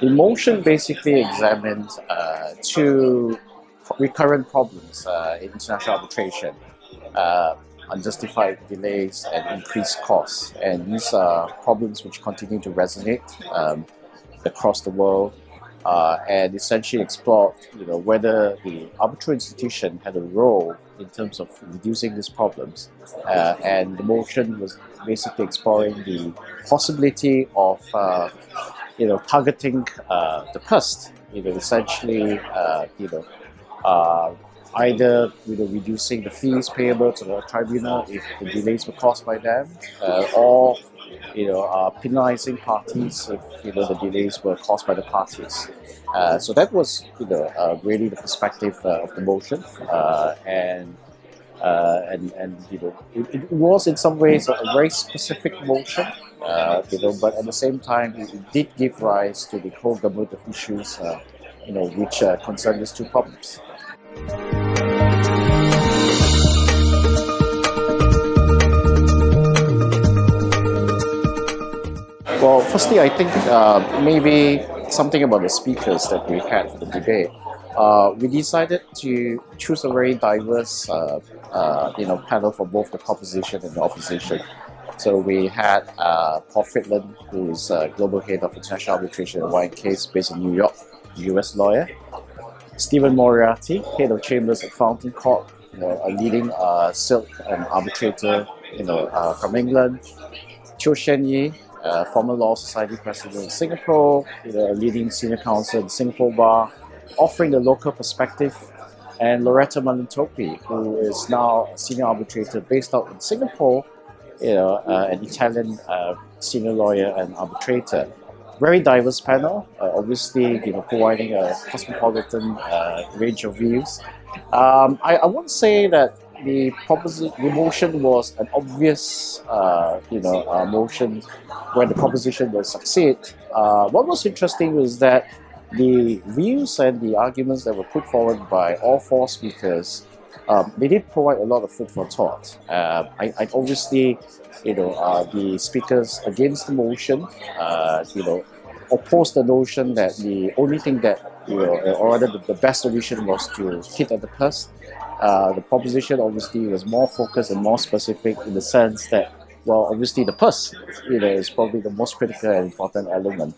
The motion basically examined two recurrent problems in international arbitration: unjustified delays and increased costs. And these are problems which continue to resonate across the world, and essentially explored, whether the arbitral institution had a role in terms of reducing these problems. And the motion was basically exploring the possibility of targeting the purse, essentially, either reducing the fees payable to the tribunal if the delays were caused by them, or penalizing parties if the delays were caused by the parties. So that was really the perspective of the motion, and it was in some ways a very specific motion, but at the same time it did give rise to the whole gamut of issues which concern these two problems. Well, firstly, I think maybe something about the speakers that we had for the debate. We decided to choose a very diverse panel for both the proposition and the opposition. So we had Paul Fridland, who is Global Head of International Arbitration at YNK, based in New York, US lawyer. Stephen Moriarty, Head of Chambers at Fountain Court, a leading silk and arbitrator from England. Chou Sean Yu, former Law Society President in Singapore, a leading senior counsel in the Singapore Bar, offering the local perspective. And Loretta Malintopi, who is now a senior arbitrator based out in Singapore, an Italian senior lawyer and arbitrator. Very diverse panel, obviously providing a cosmopolitan range of views. I won't say that the motion was an obvious motion where the proposition will succeed. What was interesting was that the views and the arguments that were put forward by all four speakers, they did provide a lot of food for thought. I obviously, the speakers against the motion, opposed the notion that the only thing that, or rather the best solution was to hit at the purse. The proposition obviously was more focused and more specific in the sense that, well, obviously the purse, is probably the most critical and important element.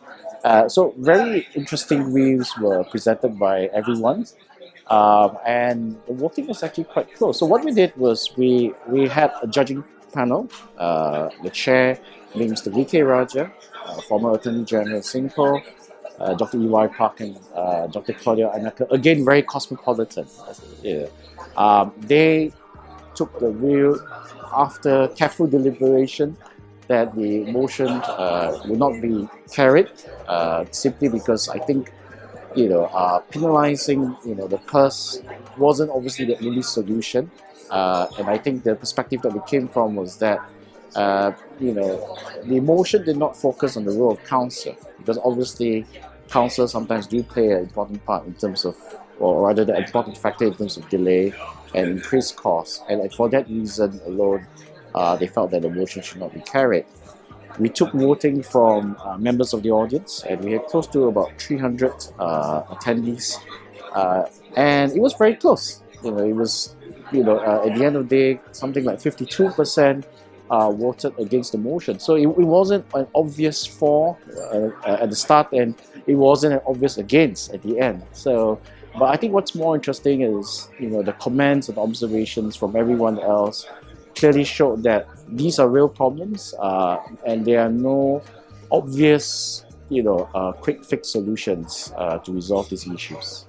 So very interesting views were presented by everyone, and the voting was actually quite close. So what we did was we had a judging panel. The chair being Mr. V.K. Raja, former Attorney General of Singapore, Dr. E.Y. Park, and Dr. Claudia Anaka, again very cosmopolitan. They took the view, after careful deliberation, that the motion would not be carried, simply because I think penalizing the purse wasn't obviously the only solution, and I think the perspective that we came from was that the motion did not focus on the role of counsel, because obviously counsel sometimes do play an important part in terms of, or rather the important factor in terms of delay and increased costs, and for that reason alone they felt that the motion should not be carried. We took voting from members of the audience, and we had close to about 300 attendees, and it was very close. It was, at the end of the day, something like 52% voted against the motion. So it wasn't an obvious for at the start, and it wasn't an obvious against at the end. So, but I think what's more interesting is the comments and observations from everyone else clearly showed that these are real problems, and there are no obvious quick fix solutions to resolve these issues.